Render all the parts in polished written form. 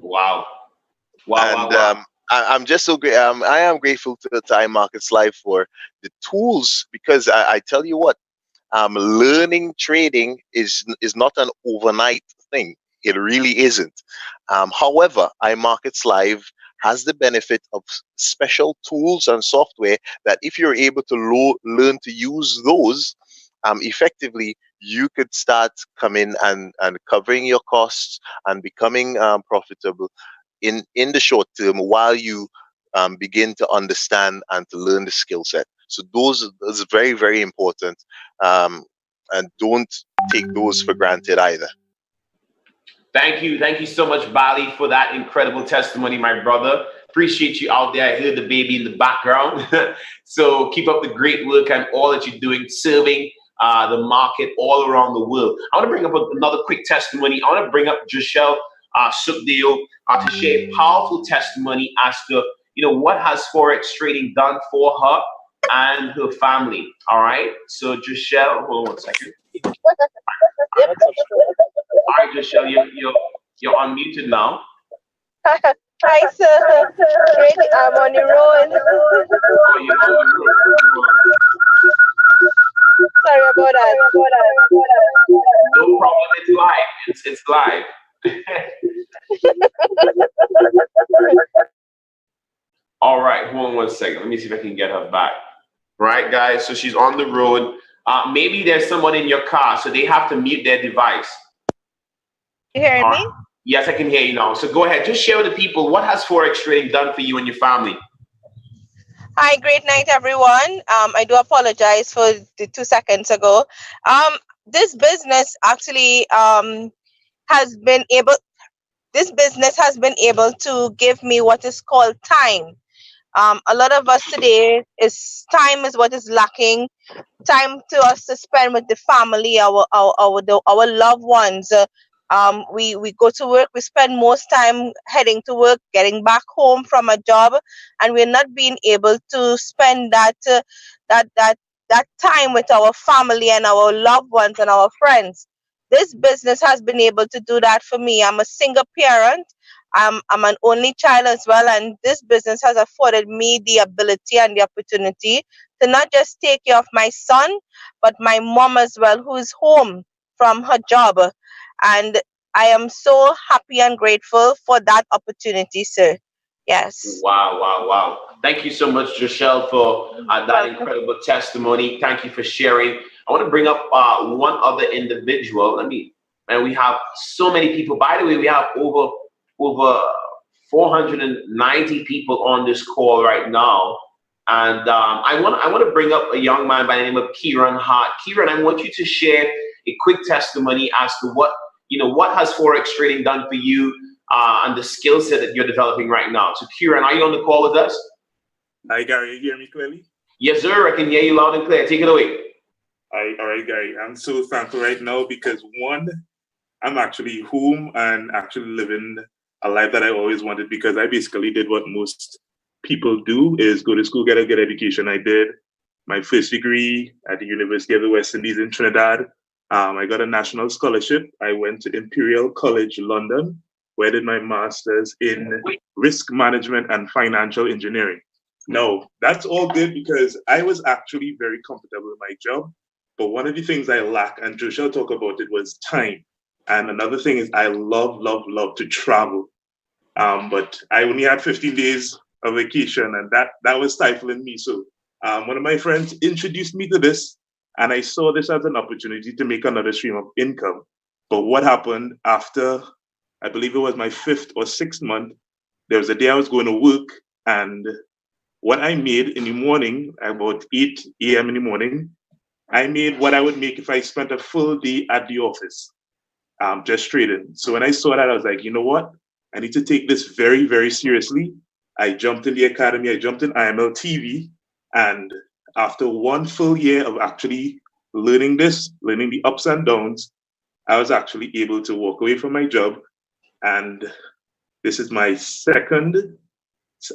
Wow. Wow, wow, And wow. I'm just so great. I am grateful to iMarkets Live for the tools, because I tell you what, learning trading is not an overnight thing. It really isn't. However, iMarkets Live has the benefit of special tools and software that, if you're able to learn to use those effectively, you could start coming and covering your costs and becoming profitable in the short term, while you begin to understand and to learn the skill set. So those are very, very important, um, and don't take those for granted either. Thank you. Thank you so much, Bali, for that incredible testimony, my brother. Appreciate you out there. I hear the baby in the background. So keep up the great work and all that you're doing, serving the market all around the world. I want to bring up another quick testimony. I want to bring up Joshelle Sukdeo to share a powerful testimony as to, what has Forex trading done for her and her family. All right. So Joshelle, hold on one second. All right, Joshelle, you're unmuted now. Hi, sir. Great. I'm on the road. Oh, you're on the road. Sorry about that. No problem. It's live. It's live. All right, hold on one second. Let me see if I can get her back. Right, guys. So she's on the road. Maybe there's someone in your car, so they have to mute their device. You hearing me? Yes, I can hear you now. So go ahead. Just share with the people, what has Forex trading done for you and your family? Hi, great night, everyone. I do apologize for the 2 seconds ago. This business actually has been able. This business has been able to give me what is called time. A lot of us today is what is lacking. Time to us to spend with the family, our loved ones. We go to work. We spend most time heading to work, getting back home from a job, and we're not being able to spend that time with our family and our loved ones and our friends. This business has been able to do that for me. I'm a single parent. I'm an only child as well, and this business has afforded me the ability and the opportunity to not just take care of my son, but my mom as well, who is home from her job. And I am so happy and grateful for that opportunity, sir. Yes. Wow, wow, wow. Thank you so much, Joshelle, for that incredible testimony. Thank you for sharing. I want to bring up one other individual. And we have so many people. By the way, we have over 490 people on this call right now. And I want to bring up a young man by the name of Kieran Hart. Kieran, I want you to share a quick testimony as to what has Forex trading done for you and the skill set that you're developing right now. So Kieran, are you on the call with us? Hi, Gary. You hear me clearly? Yes, sir. I can hear you loud and clear. Take it away. All right, Gary. I'm so thankful right now because, one, I'm actually home and actually living a life that I always wanted, because I basically did what most people do, is go to school, get a good education. I did my first degree at the University of the West Indies in Trinidad. I got a national scholarship. I went to Imperial College London, where I did my master's in risk management and financial engineering. No, that's all good because I was actually very comfortable in my job. But one of the things I lack, and Joshua talked about it, was time. And another thing is I love to travel. But I only had 15 days of vacation, and that was stifling me. So one of my friends introduced me to this, and I saw this as an opportunity to make another stream of income. But what happened after, I believe it was my 5th or 6th month, there was a day I was going to work, and what I made in the morning, about 8 a.m. in the morning, I made what I would make if I spent a full day at the office, just trading. So when I saw that, I was like, you know what? I need to take this very, very seriously. I jumped in the academy, I jumped in IML TV, and after one full year of actually learning the ups and downs, I was actually able to walk away from my job. And this is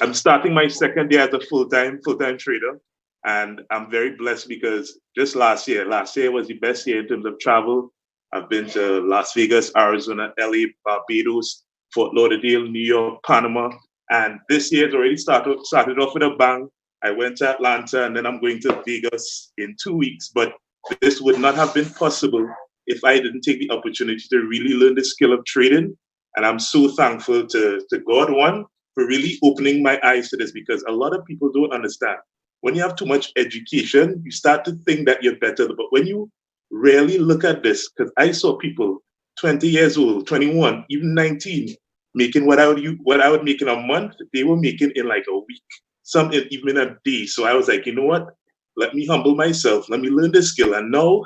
I'm starting my second year as a full-time trader. And I'm very blessed because just last year was the best year in terms of travel. I've been to Las Vegas, Arizona, LA, Barbados, Fort Lauderdale, New York, Panama. And this year it's already started off with a bang. I went to Atlanta and then I'm going to Vegas in 2 weeks. But this would not have been possible if I didn't take the opportunity to really learn the skill of trading. And I'm so thankful to God, one, for really opening my eyes to this, because a lot of people don't understand. When you have too much education, you start to think that you're better. But when you really look at this, because I saw people 20 years old, 21, even 19, making what I would make in a month, they were making in like a week, some even in a day. So I was like, you know what? Let me humble myself. Let me learn this skill. And now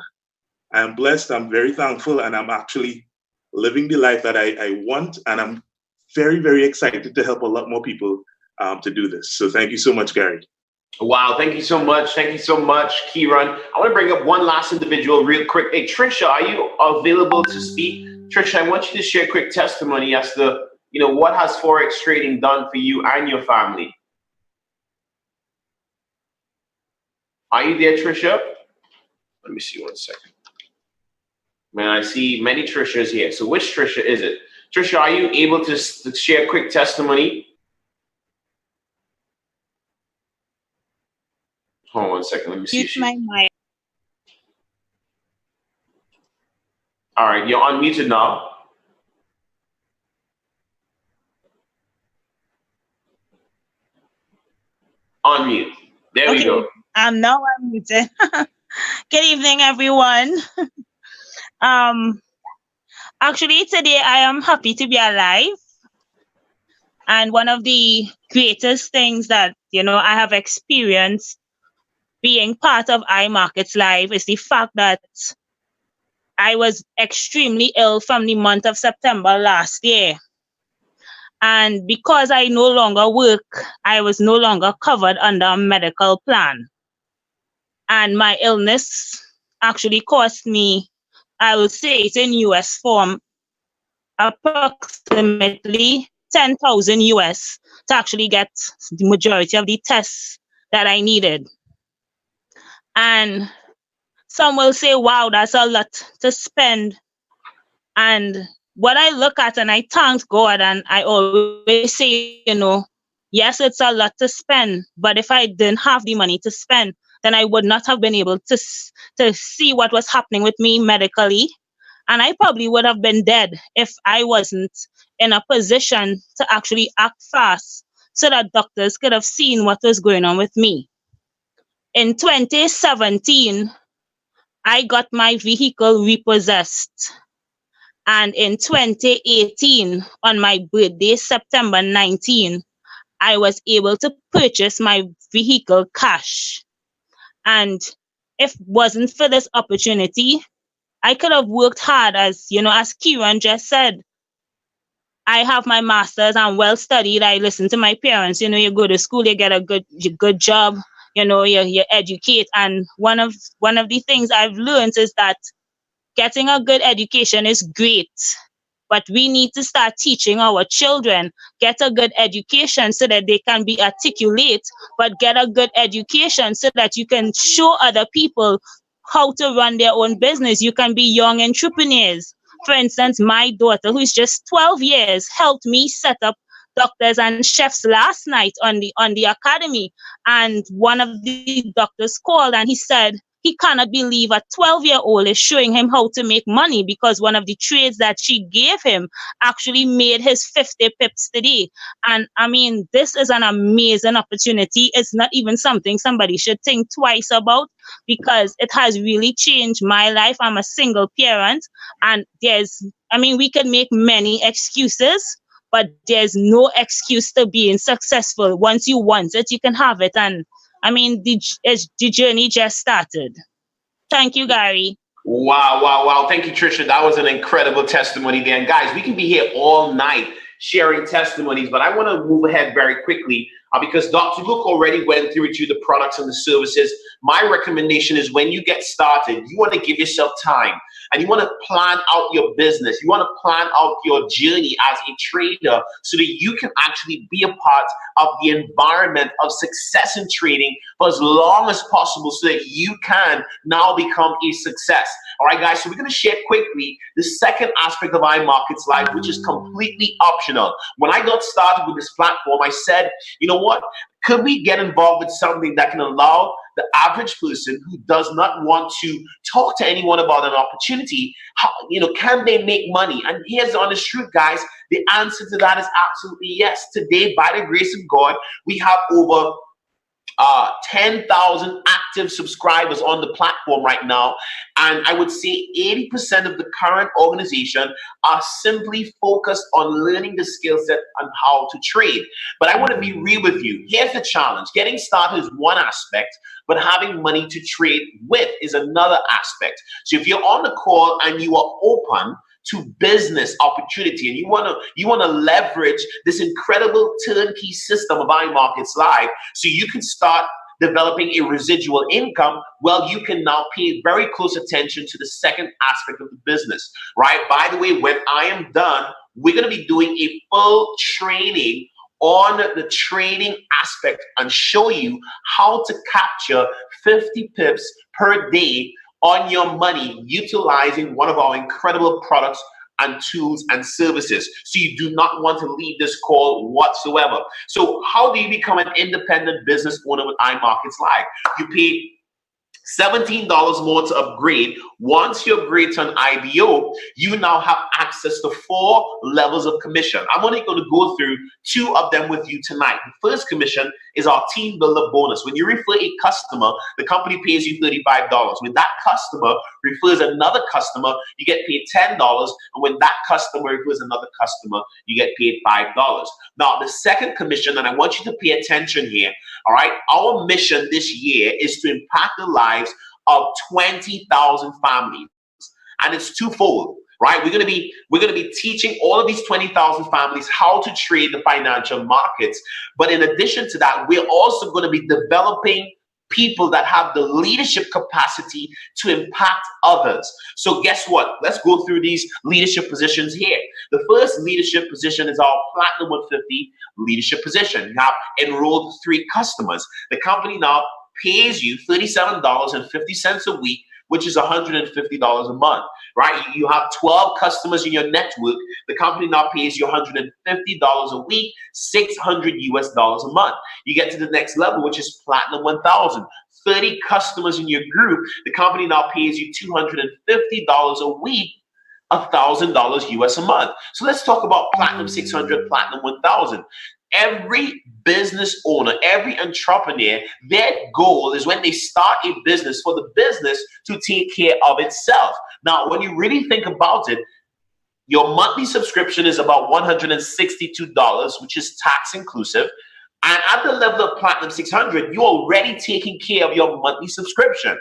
I am blessed. I'm very thankful. And I'm actually living the life that I want. And I'm very, very excited to help a lot more people to do this. So thank you so much, Gary. Wow, thank you so much. Thank you so much, Kieran. I want to bring up one last individual real quick. Hey, Trisha, are you available to speak? Trisha, I want you to share a quick testimony as to, what has Forex trading done for you and your family? Are you there, Trisha? Let me see 1 second. Man, I see many Trishas here. So which Trisha is it? Trisha, are you able to share a quick testimony? Hold on 1 second. Let me see. Mute my mic. All right, you're unmuted now. Unmute. There we go. I'm now unmuted. Good evening, everyone. Actually, today I am happy to be alive. And one of the greatest things that, I have experienced being part of iMarketsLive is the fact that I was extremely ill from the month of September last year. And because I no longer work, I was no longer covered under a medical plan. And my illness actually cost me, I will say it in US form, approximately 10,000 US to actually get the majority of the tests that I needed. And some will say, wow, that's a lot to spend. And what I look at, and I thank God, and I always say, yes, it's a lot to spend, but if I didn't have the money to spend, then I would not have been able to see what was happening with me medically. And I probably would have been dead if I wasn't in a position to actually act fast so that doctors could have seen what was going on with me. In 2017, I got my vehicle repossessed. And in 2018, on my birthday, September 19, I was able to purchase my vehicle cash. And if it wasn't for this opportunity, I could have worked hard, as Kieran just said. I have my master's, I'm well studied. I listen to my parents. You go to school, you get a good job, you educate. And one of the things I've learned is that getting a good education is great, but we need to start teaching our children, get a good education so that they can be articulate, but get a good education so that you can show other people how to run their own business. You can be young entrepreneurs. For instance, my daughter, who's just 12 years, helped me set up doctors and chefs last night on the academy. And one of the doctors called and he said, he cannot believe a 12-year-old is showing him how to make money because one of the trades that she gave him actually made his 50 pips today. And I mean, this is an amazing opportunity. It's not even something somebody should think twice about because it has really changed my life. I'm a single parent and we could make many excuses, but there's no excuse to being successful. Once you want it, you can have it. And the journey just started. Thank you, Gary. Wow. Thank you, Trisha. That was an incredible testimony there. And guys, we can be here all night sharing testimonies, but I want to move ahead very quickly because Dr. Luke already went through with you the products and the services. My recommendation is when you get started, you want to give yourself time. and you want to plan out your business, you want to plan out your journey as a trader so that you can actually be a part of the environment of success in trading for as long as possible so that you can now become a success. All right, guys, so we're going to share quickly the second aspect of iMarketsLive, which is completely optional. When I got started with this platform, I said, you know what? Could we get involved with something that can allow the average person who does not want to talk to anyone about an opportunity, can they make money? And here's the honest truth, guys. The answer to that is absolutely yes. Today, by the grace of God, we have over 10,000 active subscribers on the platform right now. And I would say 80% of the current organization are simply focused on learning the skill set on how to trade. But I want to be real with you. Here's the challenge. Getting started is one aspect, but having money to trade with is another aspect. So if you're on the call and you are open to business opportunity and you want to leverage this incredible turnkey system of iMarketsLive so you can start developing a residual income, well, you can now pay very close attention to the second aspect of the business, right? By the way, when I am done, we're going to be doing a full training on the trading aspect and show you how to capture 50 pips per day on your money utilizing one of our incredible products and tools and services. So you do not want to leave this call whatsoever. So how do you become an independent business owner with iMarketsLive? You pay $17 more to upgrade. Once you upgrade to an IBO, you now have access to 4 levels of commission. I'm only going to go through 2 of them with you tonight. The first commission is our team builder bonus. When you refer a customer, the company pays you $35. When that customer refers another customer, you get paid $10. And when that customer refers another customer, you get paid $5. Now, the second commission, and I want you to pay attention here, all right? Our mission this year is to impact the lives of 20,000 families. And it's twofold, right? We're going to be teaching all of these 20,000 families how to trade the financial markets. But in addition to that, we're also going to be developing people that have the leadership capacity to impact others. So guess what? Let's go through these leadership positions here. The first leadership position is our Platinum 150 leadership position. You have enrolled 3 customers. The company now pays you $37.50 a week, which is $150 a month, right? You have 12 customers in your network. The company now pays you $150 a week, $600 US a month. You get to the next level, which is Platinum 1000. 30 customers in your group. The company now pays you $250 a week, $1,000 US a month. So let's talk about Platinum 600, Platinum 1000. Every business owner, every entrepreneur, their goal is when they start a business for the business to take care of itself. Now, when you really think about it, your monthly subscription is about $162, which is tax inclusive. And at the level of Platinum 600, you're already taking care of your monthly subscription.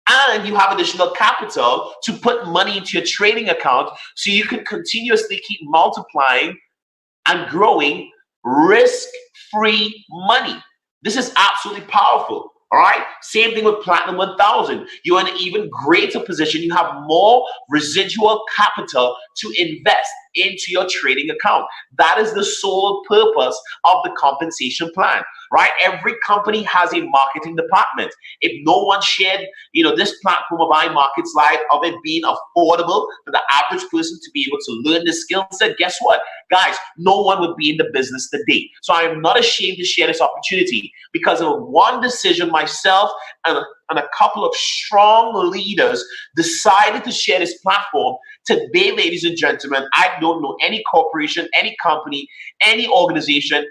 And you have additional capital to put money into your trading account so you can continuously keep multiplying and growing risk-free money. This is absolutely powerful. All right. Same thing with Platinum 1000. You're in an even greater position. You have more residual capital to invest into your trading account. That is the sole purpose of the compensation plan, right? Every company has a marketing department. If no one shared, this platform of iMarketsLive, of it being affordable for the average person to be able to learn the skill set, guess what? Guys, no one would be in the business today. So I am not ashamed to share this opportunity because of one decision myself and a couple of strong leaders decided to share this platform. Today, ladies and gentlemen, I don't know any corporation, any company, any organization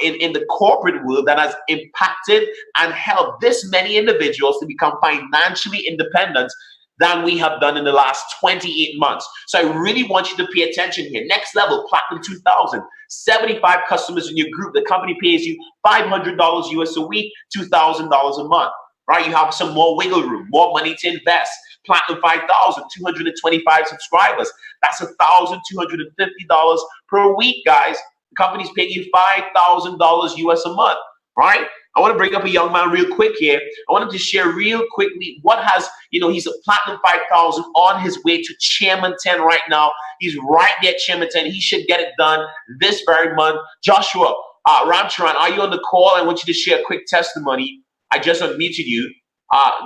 in the corporate world that has impacted and helped this many individuals to become financially independent than we have done in the last 28 months. So I really want you to pay attention here. Next level, Platinum 2000, 75 customers in your group. The company pays you $500 US a week, $2,000 a month, right? You have some more wiggle room, more money to invest. Platinum 5000, 225 subscribers. That's $1,250 per week, guys. The company's paying you $5,000 US a month, right? I want to bring up a young man real quick here. I want him to share real quickly what has, he's a Platinum 5000 on his way to Chairman 10 right now. He's right there at Chairman 10. He should get it done this very month. Joshua, Ramcharan, are you on the call? I want you to share a quick testimony. I just unmuted you.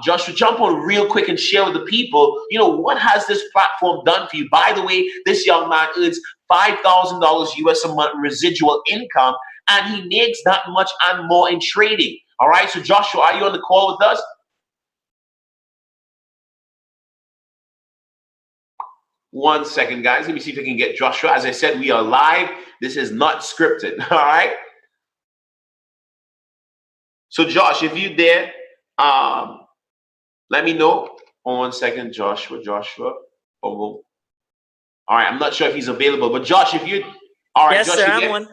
Joshua, jump on real quick and share with the people, what has this platform done for you? By the way, this young man earns $5,000 US a month residual income, and he makes that much and more in trading. All right, so Joshua, are you on the call with us? One second, guys. Let me see if I can get Joshua. As I said, we are live. This is not scripted. All right. So, Josh, if you're there, let me know. 1 second, Joshua. Oh, all right, I'm not sure if he's available, but Josh, if you, all right, yes, Josh, sir, I'm one.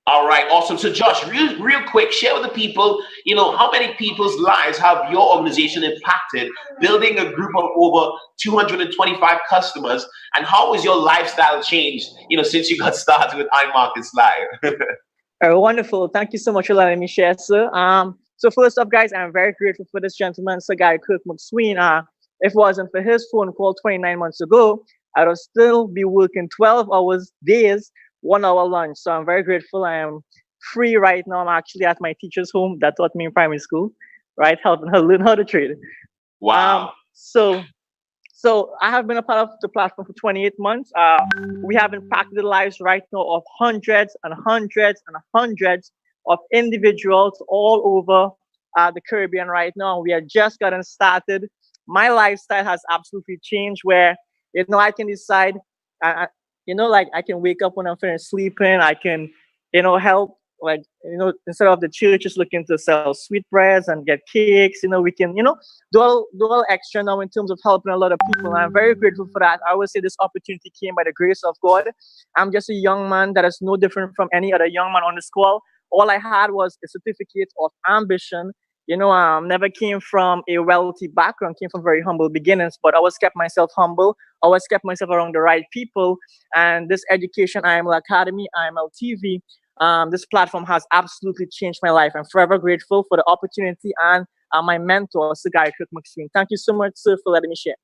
All right, awesome. So, Josh, real quick, share with the people, how many people's lives have your organization impacted, building a group of over 225 customers, and how has your lifestyle changed, since you got started with iMarketsLive? Wonderful. Thank you so much for letting me share, sir. So first off, guys, I'm very grateful for this gentleman, Sir Gary Kirk McSween. If it wasn't for his phone call 29 months ago, I would still be working 12 hours days, 1 hour lunch. So I'm very grateful. I am free right now. I'm actually at my teacher's home that taught me in primary school, right? Helping her learn how to trade. Wow. So I have been a part of the platform for 28 months. We have impacted the lives right now of hundreds and hundreds and hundreds of individuals all over the Caribbean right now. We are just getting started. My lifestyle has absolutely changed where, I can decide, I can wake up when I'm finished sleeping. I can, help, instead of the church just looking to sell sweetbreads and get cakes, we can, do all extra now in terms of helping a lot of people. And I'm very grateful for that. I would say this opportunity came by the grace of God. I'm just a young man that is no different from any other young man on this call. All I had was a certificate of ambition. Never came from a wealthy background, came from very humble beginnings, but I always kept myself humble, always kept myself around the right people. And this education, IML Academy, IML TV, this platform has absolutely changed my life. I'm forever grateful for the opportunity and my mentor, Sir Gary Kirk McSween. Thank you so much, sir, for letting me share.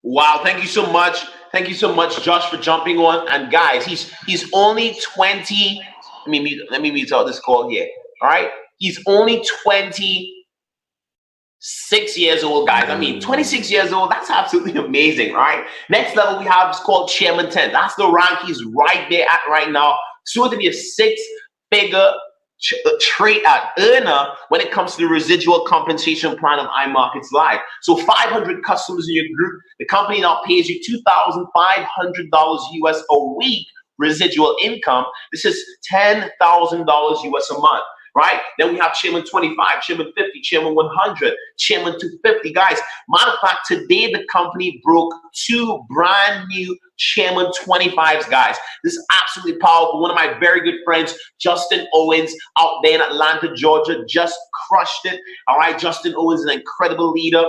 Wow, thank you so much. Thank you so much, Josh, for jumping on. And guys, he's only 20. Let me mute out this call here. All right. He's only 26 years old, guys. 26 years old. That's absolutely amazing, right? Next level we have is called Chairman 10. That's the rank he's right there at right now. Soon to be a six-figure earner when it comes to the residual compensation plan of iMarketsLive. So 500 customers in your group. The company now pays you $2,500 US a week residual income. This is $10,000 US a month, right? Then we have Chairman 25, Chairman 50, Chairman 100, Chairman 250. Guys, matter of fact, today the company broke 2 brand new Chairman 25s, guys. This is absolutely powerful. One of my very good friends, Justin Owens, out there in Atlanta, Georgia, just crushed it. All right, Justin Owens is an incredible leader.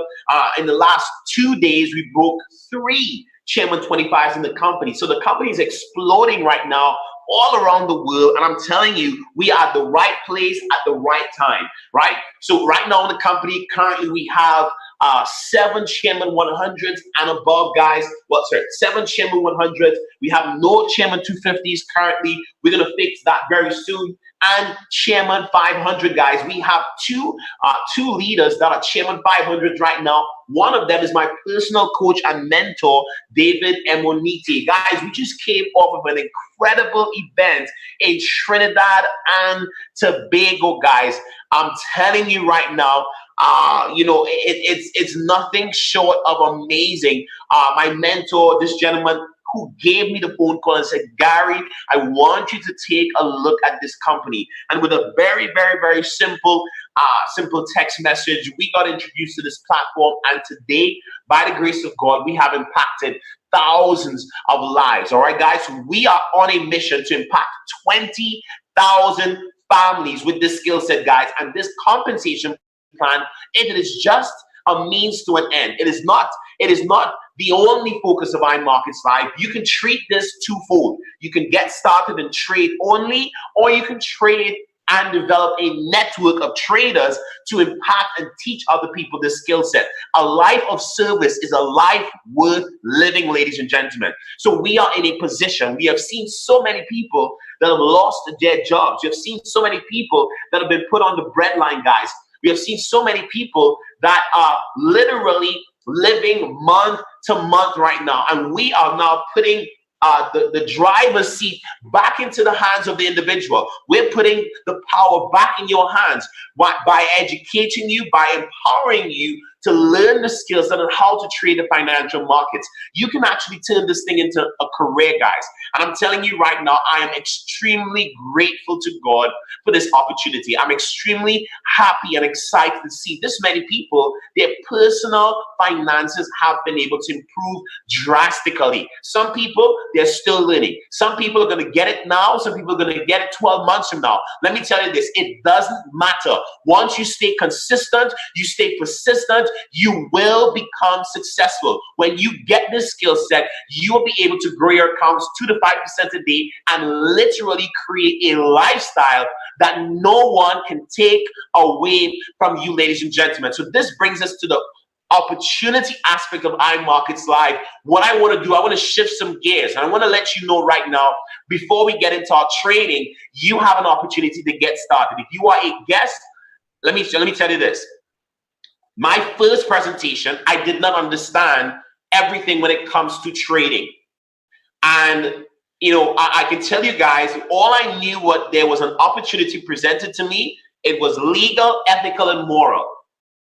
In the last 2 days, we broke 3 Chairman 25s in the company. So the company is exploding right now all around the world. And I'm telling you, we are at the right place at the right time, right? So right now in the company, currently we have 7 Chairman 100s and above, guys. 7 Chairman 100s. We have no Chairman 250s currently. We're going to fix that very soon. And Chairman 500, guys. We have two leaders that are Chairman 500s right now. One of them is my personal coach and mentor, David Emonite. Guys, we just came off of an incredible event in Trinidad and Tobago, guys. I'm telling you right now, it's nothing short of amazing. My mentor, this gentleman who gave me the phone call and said, Gary, I want you to take a look at this company. And with a very, very, very simple text message, we got introduced to this platform. And today, by the grace of God, we have impacted thousands of lives. All right, guys, we are on a mission to impact 20,000 families with this skill set, guys. And this compensation plan, it is just a means to an end. It is not the only focus of iMarketsLive. You can treat this twofold. You can get started and trade only, or you can trade and develop a network of traders to impact and teach other people this skill set. A life of service is a life worth living, ladies and gentlemen. So we are in a position, we have seen so many people that have lost their jobs. We have seen so many people that have been put on the breadline, guys. We have seen so many people that are literally living month to month right now. And we are now putting the driver's seat back into the hands of the individual. We're putting the power back in your hands by educating you, by empowering you to learn the skills and how to trade the financial markets. You can actually turn this thing into a career, guys. And I'm telling you right now, I am extremely grateful to God for this opportunity. I'm extremely happy and excited to see this many people, their personal finances have been able to improve drastically. Some people, they're still learning. Some people are going to get it now. Some people are going to get it 12 months from now. Let me tell you this, it doesn't matter. Once you stay consistent, you stay persistent, you will become successful. When you get this skill set, you will be able to grow your accounts 2 to 5% a day and literally create a lifestyle that no one can take away from you, ladies and gentlemen. So this brings us to the opportunity aspect of iMarketsLive. What I want to do, I want to shift some gears. And I want to let you know right now, before we get into our training, you have an opportunity to get started. If you are a guest, let me tell you this. My first presentation, I did not understand everything when it comes to trading. And, you know, I can tell you guys, all I knew was there was an opportunity presented to me. It was legal, ethical, and moral.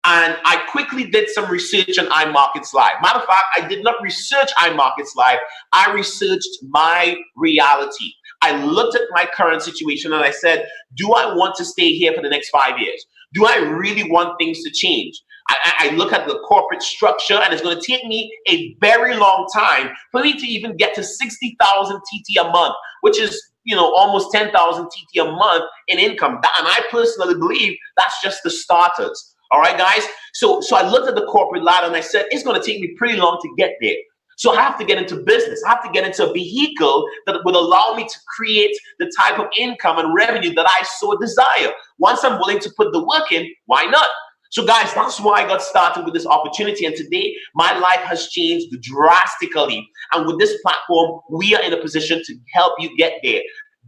And I quickly did some research on iMarketsLive. Matter of fact, I did not research iMarketsLive. I researched my reality. I looked at my current situation and I said, do I want to stay here for the next 5 years? Do I really want things to change? I look at the corporate structure, and it's going to take me a very long time for me to even get to 60,000 TT a month, which is, you know, almost 10,000 TT a month in income. And I personally believe that's just the starters. All right, guys. So I looked at the corporate ladder and I said, it's going to take me pretty long to get there. So I have to get into business. I have to get into a vehicle that would allow me to create the type of income and revenue that I so desire. Once I'm willing to put the work in, why not? So guys, that's why I got started with this opportunity. And today, my life has changed drastically. And with this platform, we are in a position to help you get there.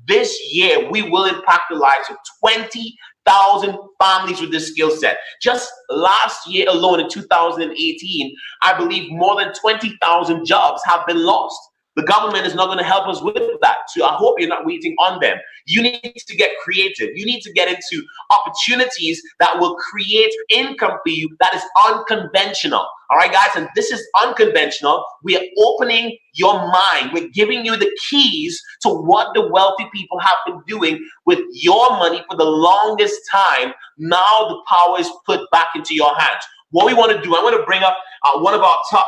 This year, we will impact the lives of 20,000 families with this skill set. Just last year alone, in 2018, I believe more than 20,000 jobs have been lost. The government is not going to help us with that. So I hope you're not waiting on them. You need to get creative. You need to get into opportunities that will create income for you that is unconventional. All right, guys, and this is unconventional. We are opening your mind. We're giving you the keys to what the wealthy people have been doing with your money for the longest time. Now the power is put back into your hands. What we want to do, I want to bring up one of our top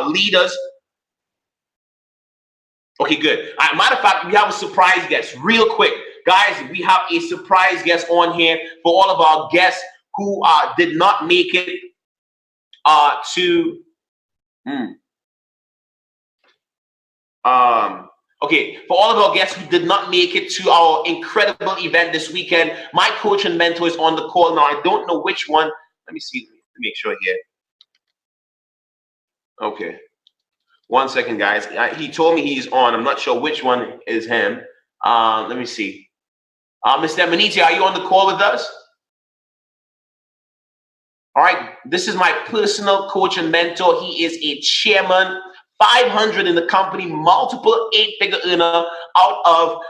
leaders. Okay, good. Matter of fact, we have a surprise guest. Real quick, guys, we have a surprise guest on here for all of our guests who did not make it okay, for all of our guests who did not make it to our incredible event this weekend, my coach and mentor is on the call now. I don't know which one. Let me see. Let me make sure here. Okay. 1 second, guys. He told me he's on. I'm not sure which one is him. Let me see. Mr. Maniti, are you on the call with us? All right. This is my personal coach and mentor. He is a chairman, 500 in the company, multiple 8-figure earner out of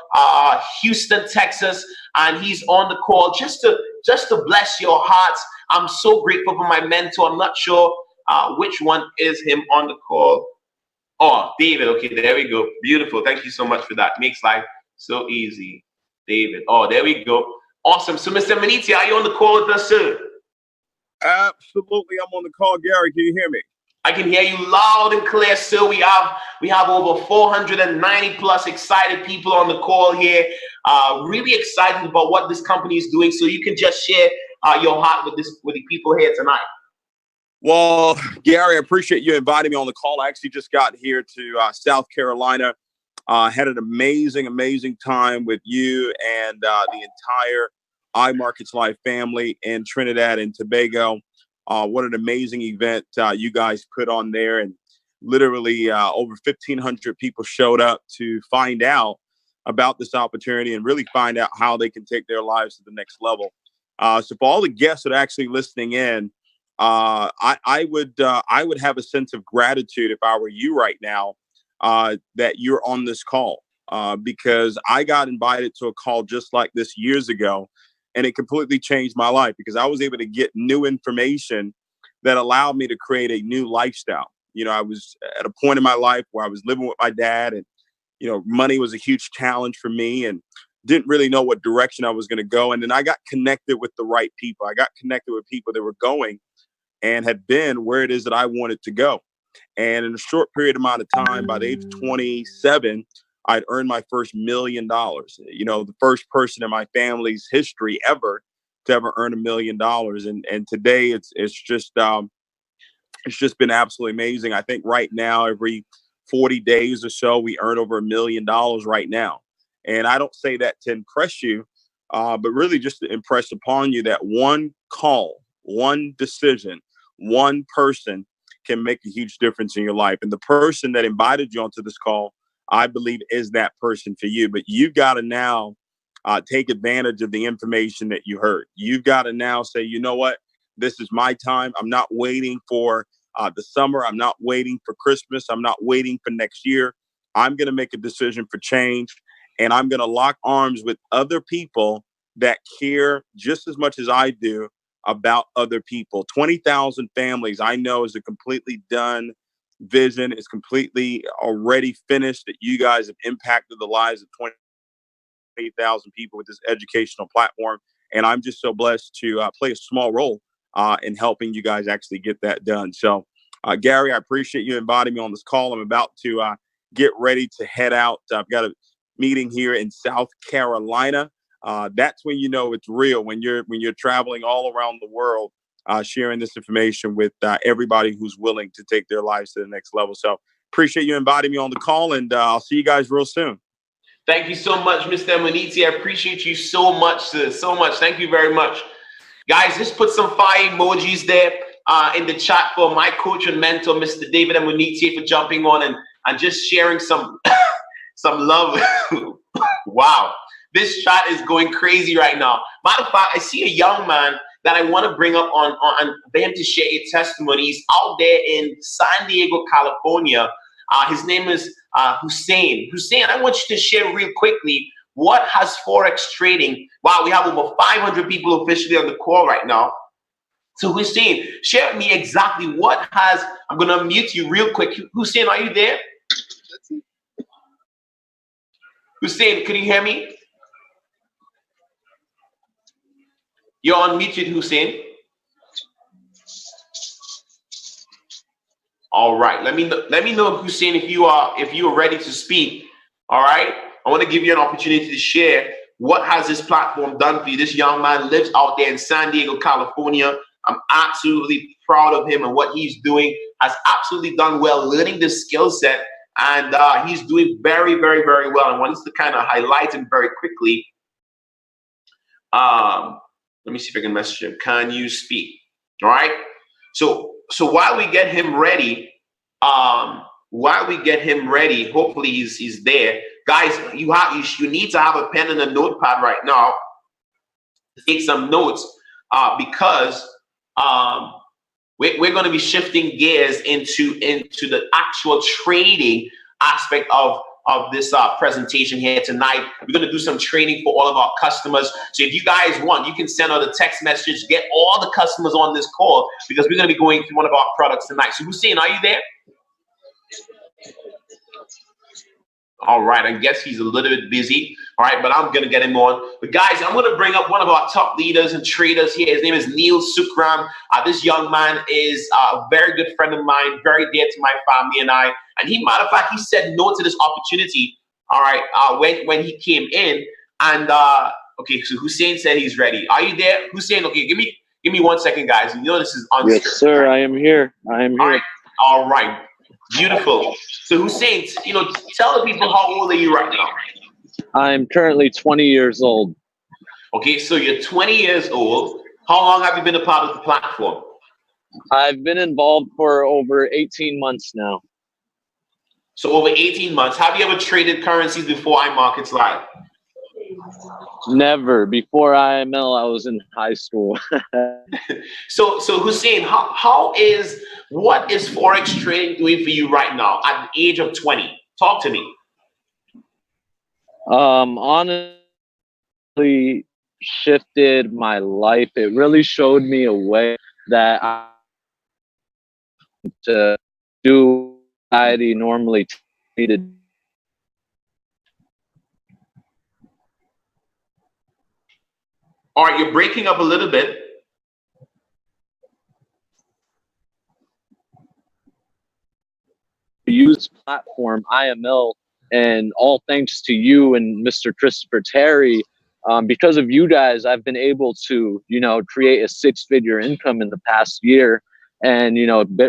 Houston, Texas. And he's on the call just to bless your hearts. I'm so grateful for my mentor. I'm not sure which one is him on the call. Oh, David. Okay, there we go. Beautiful. Thank you so much for that. Makes life so easy. David. Oh, there we go. Awesome. So, Mr. Maniti, are you on the call with us, sir? Absolutely. I'm on the call, Gary. Can you hear me? I can hear you loud and clear, sir. We have over 490 plus excited people on the call here. Really excited about what this company is doing. So you can just share your heart with the people here tonight. Well, Gary, I appreciate you inviting me on the call. I actually just got here to South Carolina. Had an amazing time with you and the entire iMarketsLive family in Trinidad and Tobago. What an amazing event you guys put on there. And literally over 1,500 people showed up to find out about this opportunity and really find out how they can take their lives to the next level. So for all the guests that are actually listening in, I would have a sense of gratitude if I were you right now that you're on this call because I got invited to a call just like this years ago, and it completely changed my life because I was able to get new information that allowed me to create a new lifestyle. I was at a point in my life where I was living with my dad, and money was a huge challenge for me, and didn't really know what direction I was going to go. And then I got connected with the right people. I got connected with people that were going and had been where it is that I wanted to go. And in a short period amount of time, by the age of 27, I'd earned my first $1 million. The first person in my family's history ever to ever earn $1 million. And today it's just been absolutely amazing. I think right now, every 40 days or so, we earn over $1 million right now. And I don't say that to impress you, but really just to impress upon you that one call, one decision, one person can make a huge difference in your life. And the person that invited you onto this call, I believe, is that person for you. But you've got to now take advantage of the information that you heard. You've got to now say, you know what? This is my time. I'm not waiting for the summer. I'm not waiting for Christmas. I'm not waiting for next year. I'm going to make a decision for change. And I'm going to lock arms with other people that care just as much as I do about other people. 20,000 families, I know, is a completely done vision. It's completely already finished, that you guys have impacted the lives of 20,000 people with this educational platform. And I'm just so blessed to play a small role in helping you guys actually get that done. So, Gary, I appreciate you inviting me on this call. I'm about to get ready to head out. I've got a meeting here in South Carolina. That's when you know it's real, when you're traveling all around the world, sharing this information with everybody who's willing to take their lives to the next level. So appreciate you inviting me on the call, and I'll see you guys real soon. Thank you so much, Mr. Amuniti. I appreciate you so much, sir. So much. Thank you very much. Guys, just put some fire emojis there in the chat for my coach and mentor, Mr. David Amuniti, for jumping on and just sharing some love. Wow. This chat is going crazy right now. Matter of fact, I see a young man that I want to bring up on for him to share his testimony. He's out there in San Diego, California. His name is Hussein. Hussein, I want you to share real quickly, what has Forex trading? Wow, we have over 500 people officially on the call right now. So Hussein, share with me exactly what has, I'm going to unmute you real quick. Hussein, are you there? Hussein, can you hear me? You're unmuted, Hussein. All right. Let me know, Hussein, if you are ready to speak. All right. I want to give you an opportunity to share what has this platform done for you. This young man lives out there in San Diego, California. I'm absolutely proud of him, and what he's doing has absolutely done well, learning this skill set, and he's doing very, very, very well. And wants to kind of highlight him very quickly. Let me see if I can message him. Can you speak? All right. So while we get him ready, hopefully he's there. Guys, you need to have a pen and a notepad right now to take some notes because we're going to be shifting gears into the actual trading aspect of this presentation here tonight. We're going to do some training for all of our customers. So if you guys want, you can send out a text message, get all the customers on this call, because we're going to be going through one of our products tonight. So Hussein, are you there? All right, I guess he's a little bit busy. All right, but I'm going to get him on. But guys, I'm going to bring up one of our top leaders and traders here. His name is Neil Sukram. This young man is a very good friend of mine, very dear to my family and I. And he, matter of fact, he said no to this opportunity, all right, when he came in. And, okay, so Hussein said he's ready. Are you there, Hussein? Okay, give me 1 second, guys. You know this is on Yes, sir, I am here. All right. Beautiful. So Hussein, tell the people, how old are you right now? I'm currently 20 years old. Okay, so you're 20 years old. How long have you been a part of the platform? I've been involved for over 18 months now. So over 18 months. Have you ever traded currencies before iMarketsLive? Never. Before IML, I was in high school. So Hussein, what is Forex trading doing for you right now at the age of 20? Talk to me. Honestly, shifted my life. It really showed me a way that I to do society normally needed. All right, you're breaking up a little bit. Use platform IML, and all thanks to you and Mr. Christopher Terry. Because of you guys, I've been able to, create a 6-figure income in the past year, and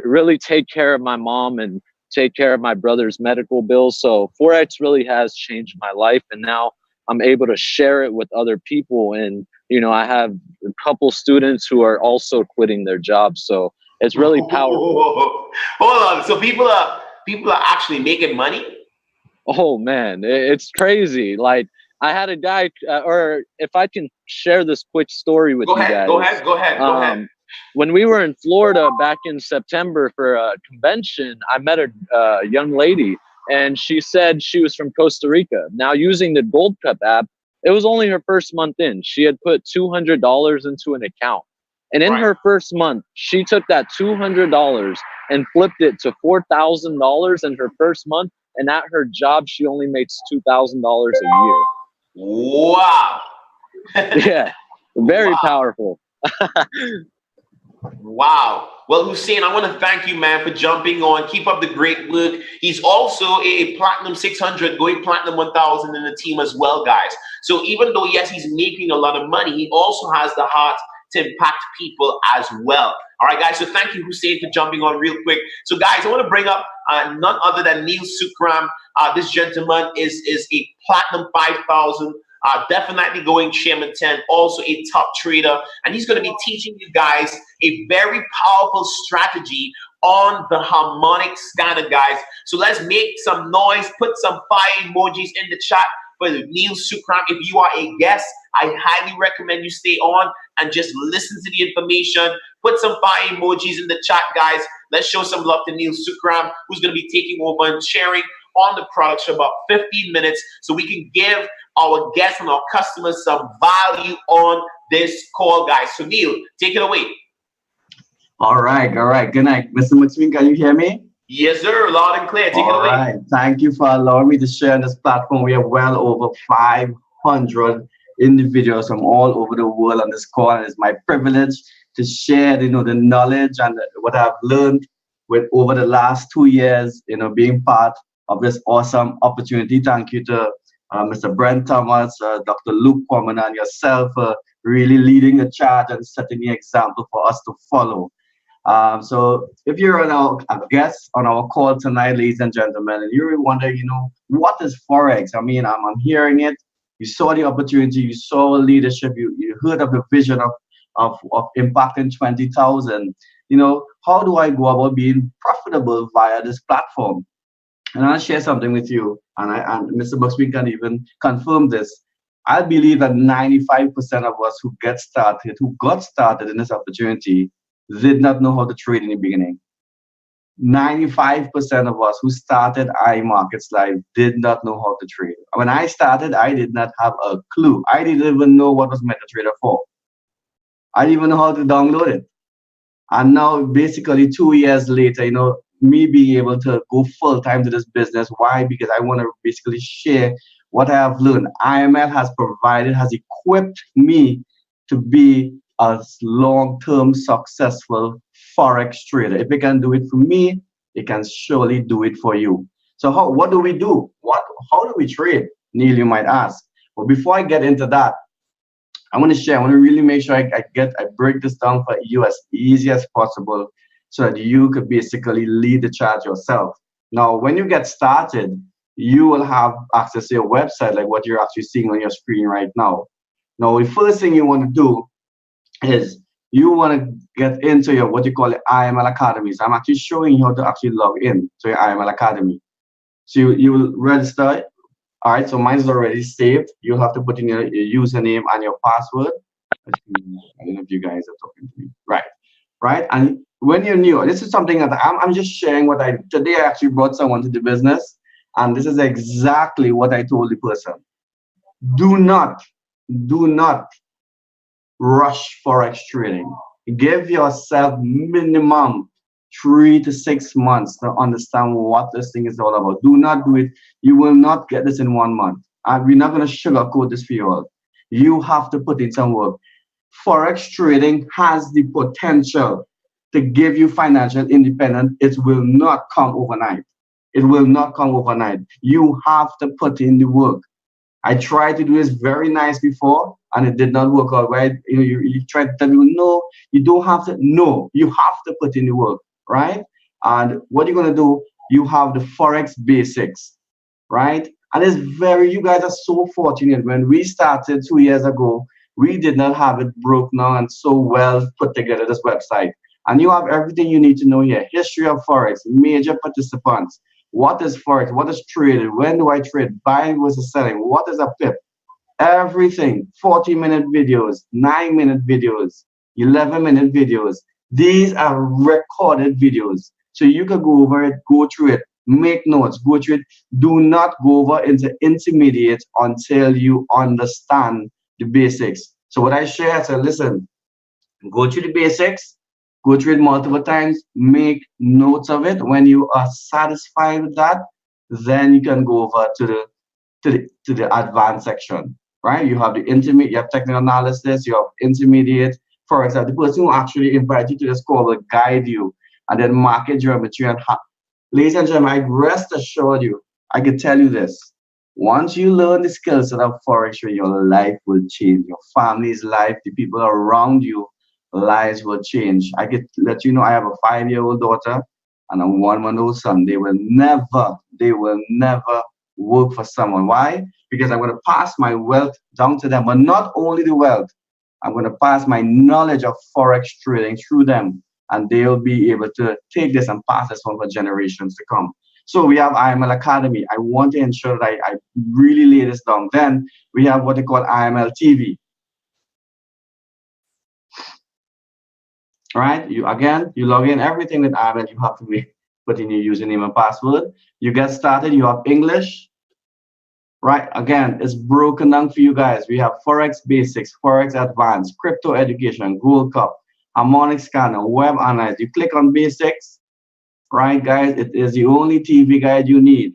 really take care of my mom and take care of my brother's medical bills. So Forex really has changed my life, and now I'm able to share it with other people. And I have a couple students who are also quitting their jobs, so it's really powerful. Hold on, so people are actually making money? Oh man, it's crazy. Like, I had a guy, or if I can share this quick story with you guys. Go ahead. When we were in Florida back in September for a convention, I met a young lady, and she said she was from Costa Rica. Now, using the Gold Cup app, it was only her first month in. She had put $200 into an account. And in her first month, she took that $200 and flipped it to $4,000 in her first month. And at her job, she only makes $2,000 a year. Wow. Yeah, very powerful. Wow. Well, Hussein, I want to thank you, man, for jumping on. Keep up the great work. He's also a Platinum 600, going Platinum 1000 in the team as well, guys. So even though, yes, he's making a lot of money, he also has the heart to impact people as well. All right, guys. So thank you, Hussein, for jumping on real quick. So, guys, I want to bring up none other than Neil Sukram. This gentleman is a Platinum 5000. Definitely going Chairman 10, also a top trader. And he's going to be teaching you guys a very powerful strategy on the harmonic scanner, guys. So let's make some noise, put some fire emojis in the chat for Neil Sukram. If you are a guest, I highly recommend you stay on and just listen to the information. Put some fire emojis in the chat, guys. Let's show some love to Neil Sukram, who's going to be taking over and sharing on the products for about 15 minutes so we can give our guests and our customers some value on this call, guys. So Neil, take it away. All right. Good night. Mr. McSween, can you hear me? Yes, sir. Loud and clear. Take it away. All right. Thank you for allowing me to share on this platform. We have well over 500 individuals from all over the world on this call, and it's my privilege to share, the knowledge and what I've learned with over the last 2 years, being part of this awesome opportunity. Thank you to Mr. Brent Thomas, Dr. Luke Quammen, and yourself for really leading the charge and setting the example for us to follow. So if you're a guest on our call tonight, ladies and gentlemen, and you wonder, what is Forex? I mean, I'm hearing it. You saw the opportunity, you saw leadership, you heard of the vision of impacting 20,000. How do I go about being profitable via this platform? And I'll share something with you, and Mr. Buxby can even confirm this. I believe that 95% of us who got started in this opportunity did not know how to trade in the beginning. 95% of us who started iMarketsLive did not know how to trade. When I started, I did not have a clue. I didn't even know what was MetaTrader 4. I didn't even know how to download it. And now, basically 2 years later, me being able to go full time to this business. Why? Because I want to basically share what I have learned. IML has equipped me to be a long-term successful Forex trader. If it can do it for me, it can surely do it for you. So what do we do? How do we trade? Neil, you might ask. But before I get into that, I want to really make sure I break this down for you as easy as possible so that you could basically lead the charge yourself. Now, when you get started, you will have access to your website, like what you're actually seeing on your screen right now. Now, the first thing you want to do is you want to get into your what you call it IML Academy. So I'm actually showing you how to actually log in to your IML Academy. So you will register. All right, so mine's already saved. You'll have to put in your username and your password. I don't know if you guys are talking to me. Right. And when you're new, this is something that I'm just sharing what I today. I actually brought someone to the business, and this is exactly what I told the person. Do not rush forex trading. Give yourself minimum 3 to 6 months to understand what this thing is all about. Do not do it. You will not get this in 1 month. And we're not going to sugarcoat this for you all. You have to put in some work. Forex trading has the potential to give you financial independence. It will not come overnight. It will not come overnight. You have to put in the work. I tried to do this very nice before, and it did not work out right. You tried to tell me, no, you don't have to. No, you have to put in the work, right? And what you're gonna do, you have the forex basics, right? And it's you guys are so fortunate. When we started 2 years ago, we did not have it broken down and so well put together this website. And you have everything you need to know here: history of forex, major participants. What is forex? What is traded? When do I trade? Buying versus selling. What is a pip? Everything. 40-minute videos, 9-minute videos, 11-minute videos. These are recorded videos. So you can go over it, go through it, make notes, go through it. Do not go over into intermediate until you understand the basics. So what I share, I said, listen, go through the basics, go through it multiple times, make notes of it. When you are satisfied with that, then you can go over to the advanced section, right? You have the intermediate, you have technical analysis, you have intermediate. For example, the person who actually invited you to this call will guide you, and then market geometry. And ladies and gentlemen, I rest assured you, I can tell you this. Once you learn the skills of forex, your life will change. Your family's life, the people around you, lives will change. I can let you know I have a 5-year-old daughter and a 1-month-old son. They will never work for someone. Why? Because I'm going to pass my wealth down to them, but not only the wealth. I'm going to pass my knowledge of forex trading through them, and they'll be able to take this and pass this on for generations to come. So we have IML Academy. I want to ensure that I really lay this down. Then we have what they call IML TV. Right? You log in everything with IML. You have to put in your username and password. You get started. You have English. Right? Again, it's broken down for you guys. We have Forex Basics, Forex Advanced, Crypto Education, Gold Cup, Harmonic Scanner, Web Analyze. You click on Basics. Right, guys? It is the only TV guide you need.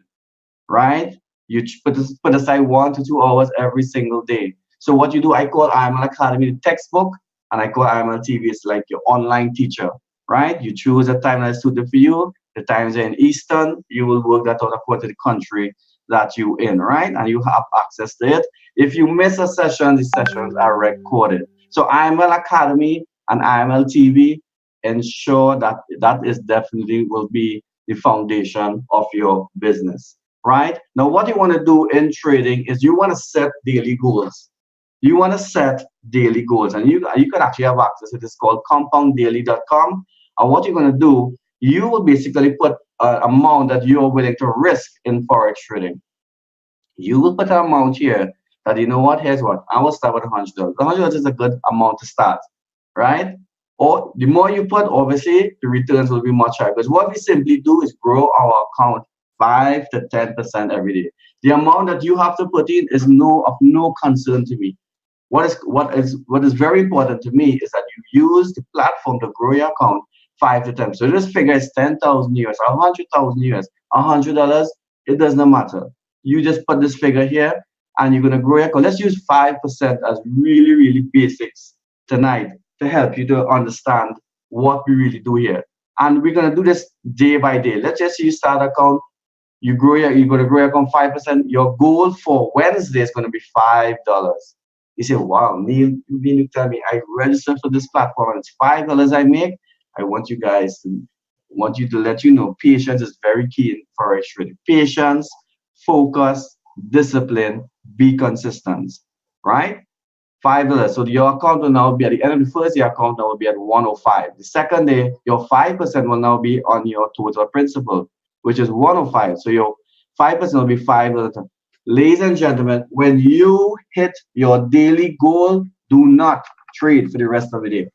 Right? You put aside 1 to 2 hours every single day. So what you do, I call IML Academy the textbook, and I call IML TV, it's like your online teacher, right? You choose a time that's suited for you. The times are in Eastern. You will work that out according to the country that you're in, right? And you have access to it. If you miss a session, the sessions are recorded. So IML Academy and IML TV ensure that that is definitely will be the foundation of your business, right? Now, what you want to do in trading is you want to set daily goals. You want to set daily goals, and you can actually have access to this called compounddaily.com. And what you're going to do, you will basically put an amount that you're willing to risk in forex trading. You will put an amount here that, you know what, here's what, I will start with $100. $100 is a good amount to start, right? Or the more you put, obviously, the returns will be much higher. Because what we simply do is grow our account 5 to 10% every day. The amount that you have to put in is of no concern to me. What is very important to me is that you use the platform to grow your account 5 to 10. So this figure is 10,000 US, 100,000 US, $100. It does not matter. You just put this figure here, and you're gonna grow your account. Let's use 5% as really, really basics tonight to help you to understand what we really do here. And we're gonna do this day by day. Let's just say you start account. You're gonna grow your account 5%. Your goal for Wednesday is gonna be $5. You say, wow, Neil, you tell me I registered for this platform and it's $5 I make. I want you to let you know patience is very key in forex trading. Patience, focus, discipline, be consistent, right? $5. So your account will now be at the end of the first year, account now will be at 105. The second day, your 5% will now be on your total principal, which is 105. So your 5% will be $5. Ladies and gentlemen, when you hit your daily goal, do not trade for the rest of the day.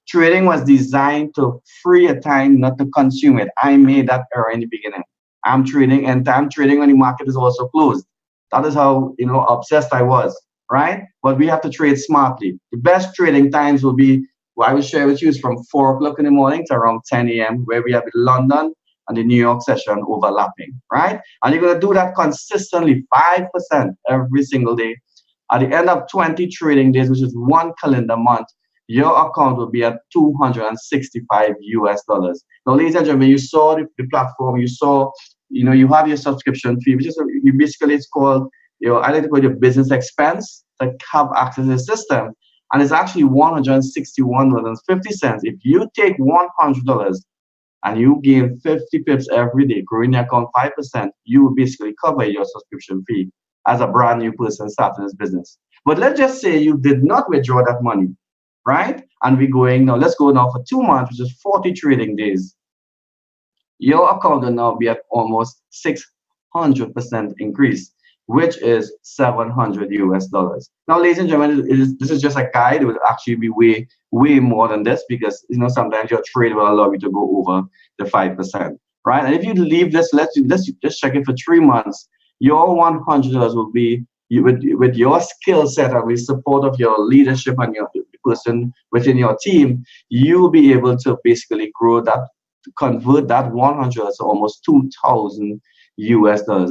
Trading was designed to free your time, not to consume it. I made that error in the beginning. I'm trading, and I'm trading when the market is also closed. That is how obsessed I was, right? But we have to trade smartly. The best trading times will be, what I will share with you, is from 4 o'clock in the morning to around 10 a.m., where we have London and the New York session overlapping, right? And you're going to do that consistently, 5% every single day. At the end of 20 trading days, which is 1 calendar month, your account will be at $265. Now, ladies and gentlemen, you saw the platform, you saw, you have your subscription fee, which is basically, it's called, I like to call it your business expense to have access to the system. And it's actually $161.50. If you take $100 and you gain 50 pips every day, growing your account 5%, you will basically cover your subscription fee as a brand new person starting this business. But let's just say you did not withdraw that money, right? And we're going now, let's go now for 2 months, which is 40 trading days. Your account will now be at almost 600% increase, which is $700. Now, ladies and gentlemen, this is just a guide. It will actually be way more than this, because sometimes your trade will allow you to go over the 5%, right? And if you leave this, let's just check it for 3 months. Your $100 will be with your skill set and with support of your leadership and your person within your team. You will be able to basically grow that, convert that $100 to almost $2,000.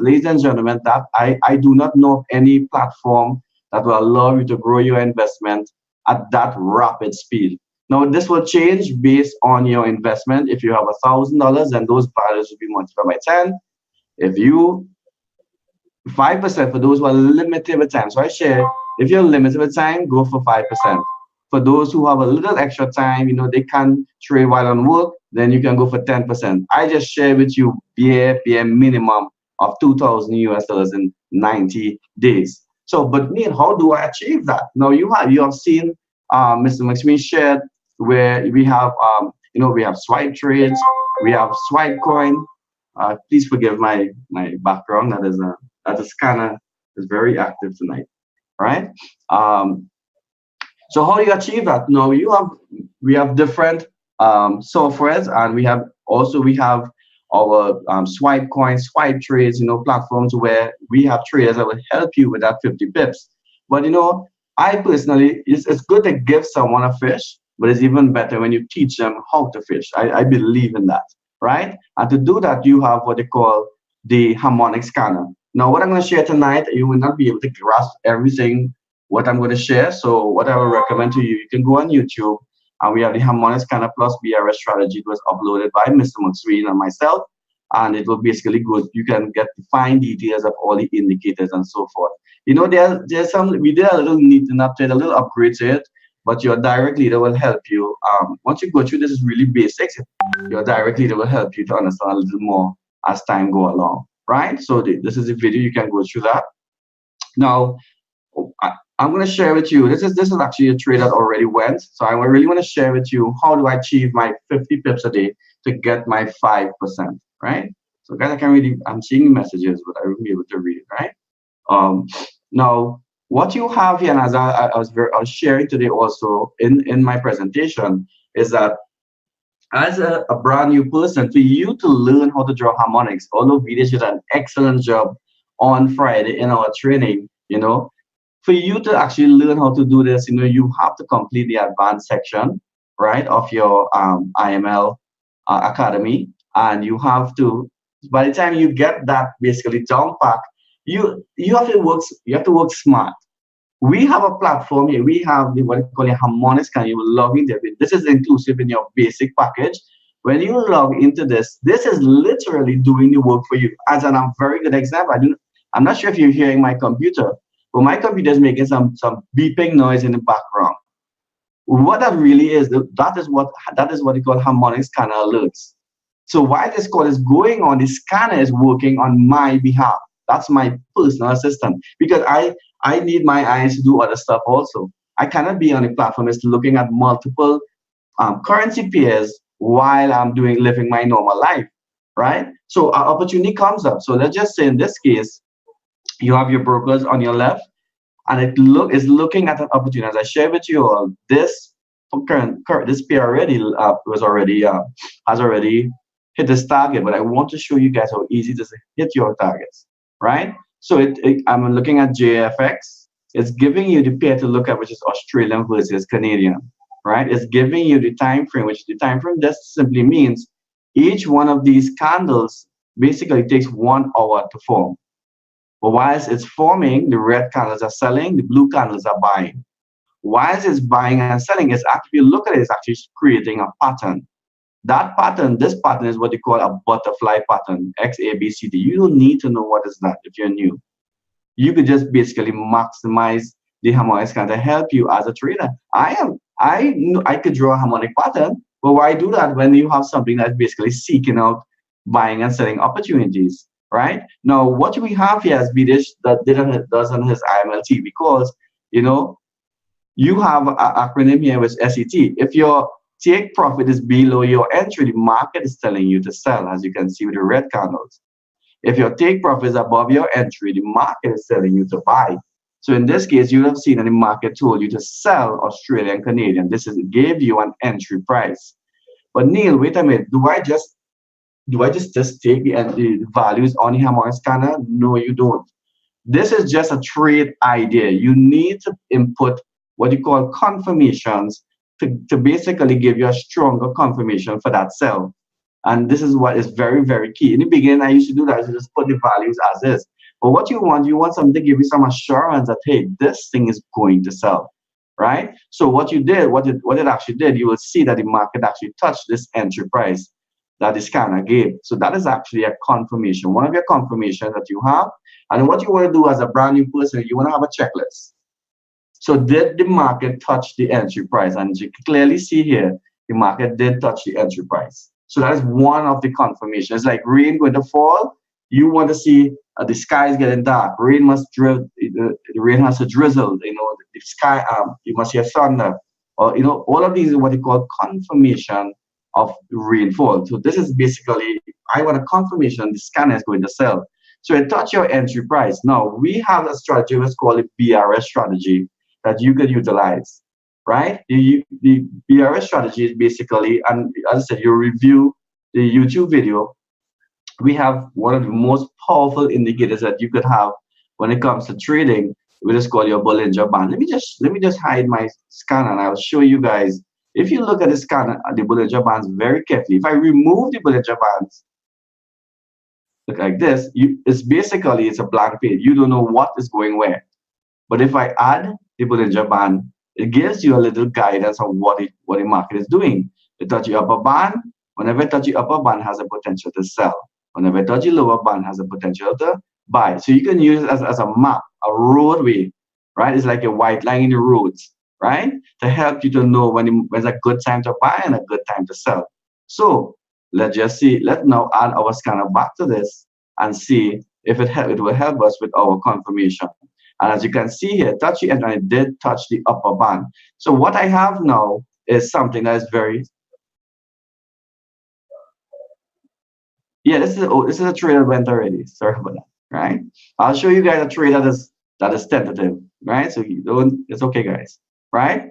Ladies and gentlemen, that I do not know of any platform that will allow you to grow your investment at that rapid speed. Now, this will change based on your investment. If you have $1,000, then those values will be multiplied by 10. If you 5% for those who are limited with time. So I share, if you're limited with time, go for 5%. For those who have a little extra time, they can trade while on work, then you can go for 10%. I just share with you bare minimum of $2,000 in 90 days. So, but Neil, how do I achieve that? Now you have seen Mr. Maxime shared where we have we have swipe trades, we have swipe coin. Please forgive my background. That is a scanner is very active tonight, right? So how do you achieve that? Now we have different softwares, and we have our swipe coin, swipe trades, platforms where we have traders that will help you with that 50 pips. But I personally, it's good to give someone a fish, but it's even better when you teach them how to fish. I believe in that, right? And to do that, you have what they call the harmonic scanner. Now, what I'm going to share tonight, you will not be able to grasp everything what I'm going to share. So what I will recommend to you, you can go on YouTube, and we have the Harmonic Scanner Plus BRS strategy. It was uploaded by Mr. McSween and myself, and it will basically go, you can get the fine details of all the indicators and so forth. There's some, we did a little neaten up to it, a little upgrade to it, but your direct leader will help you. Once you go through, this is really basics. Your direct leader will help you to understand a little more as time go along, right? So this is a video, you can go through that. Now, I'm going to share with you, this is actually a trade that already went. So I really want to share with you, how do I achieve my 50 pips a day to get my 5%, right? So guys, I'm seeing messages, but I won't be able to read it, right? Now, what you have here, and as I was sharing today also in my presentation, is that as a brand new person, for you to learn how to draw harmonics, although Vidya did an excellent job on Friday in our training, for you to actually learn how to do this, you have to complete the advanced section, right, of your IML Academy. And you have to, by the time you get that basically down pack, you have to work smart. We have a platform here. We have what we call a harmonic scan. You will log into it. This is inclusive in your basic package. When you log into this is literally doing the work for you. As a very good example, I'm not sure if you're hearing my computer, but my computer is making some beeping noise in the background. What that really is, that is what we call harmonic scanner alerts. So while this call is going on, the scanner is working on my behalf. That's my personal assistant, because I need my eyes to do other stuff also. I cannot be on a platform is looking at multiple currency pairs while I'm living my normal life, right? So an opportunity comes up. So let's just say in this case, you have your brokers on your left, and is looking at an opportunity. As I share with you all, this this pair already has already hit this target, but I want to show you guys how easy it is to hit your targets, right? So I'm looking at JFX. It's giving you the pair to look at, which is Australian versus Canadian, right? It's giving you the time frame, which the time frame just simply means each one of these candles basically takes 1 hour to form. But whilst it's forming, the red candles are selling, the blue candles are buying. Whilst it's buying and selling, it's actually, look at it, it's actually creating a pattern. That pattern, this pattern is what you call a butterfly pattern, X, A, B, C, D. You don't need to know what is that if you're new. You could just basically maximize the harmonic scan to help you as a trader. I could draw a harmonic pattern, but why do that when you have something that's basically seeking out buying and selling opportunities, right? Now, what we have here is Bidish that does on his IMLT, because, you know, you have an acronym here with SET. If your take profit is below your entry, the market is telling you to sell, as you can see with the red candles. If your take profit is above your entry, the market is telling you to buy. So in this case, you have seen that the market told you to sell Australian Canadian. Gave you an entry price. But Neil, wait a minute. Do I just take the values on the harmonic scanner? No, you don't. This is just a trade idea. You need to input what you call confirmations to basically give you a stronger confirmation for that sell. And this is what is very, very key. In the beginning, I used to do that. I used to just put the values as is. But what you want something to give you some assurance that, hey, this thing is going to sell, right? So what you did, what it actually did, you will see that the market actually touched this entry price that the scanner gave. So that is actually a confirmation, one of your confirmations that you have. And what you want to do as a brand new person, you want to have a checklist. So did the market touch the entry price? And you can clearly see here, the market did touch the entry price. So that is one of the confirmations. It's like rain going to fall. You want to see the sky is getting dark. Rain must drizzle. The rain has to drizzle. You know, the sky. You must hear thunder. Or you know, all of these are what they call confirmation of rainfall. So this is basically, I want a confirmation the scanner is going to sell. So it touch your entry price. Now we have a strategy that's called a BRS strategy that you could utilize. Right? The BRS strategy is basically, and as I said, you review the YouTube video. We have one of the most powerful indicators that you could have when it comes to trading, which is called your Bollinger Band. Let me just hide my scanner and I'll show you guys. If you look at the scanner, the Bollinger Bands very carefully, if I remove the Bollinger Bands, look like this, it's a blank page. You don't know what is going where. But if I add the Bollinger Band, it gives you a little guidance on what the market is doing. It touches your upper band. Whenever it touches your upper band, has a potential to sell. Whenever it touches your lower band, has a potential to buy. So you can use it as a map, a roadway, right? It's like a white line in the roads, right? To help you to know when's a good time to buy and a good time to sell. So let's now add our scanner back to this and see if it will help us with our confirmation. And as you can see here, touch the end, and it did touch the upper band. So what I have now is something that is very, this is a trade that went already. Sorry about that, right? I'll show you guys a trade that is tentative, right? So it's okay, guys, right?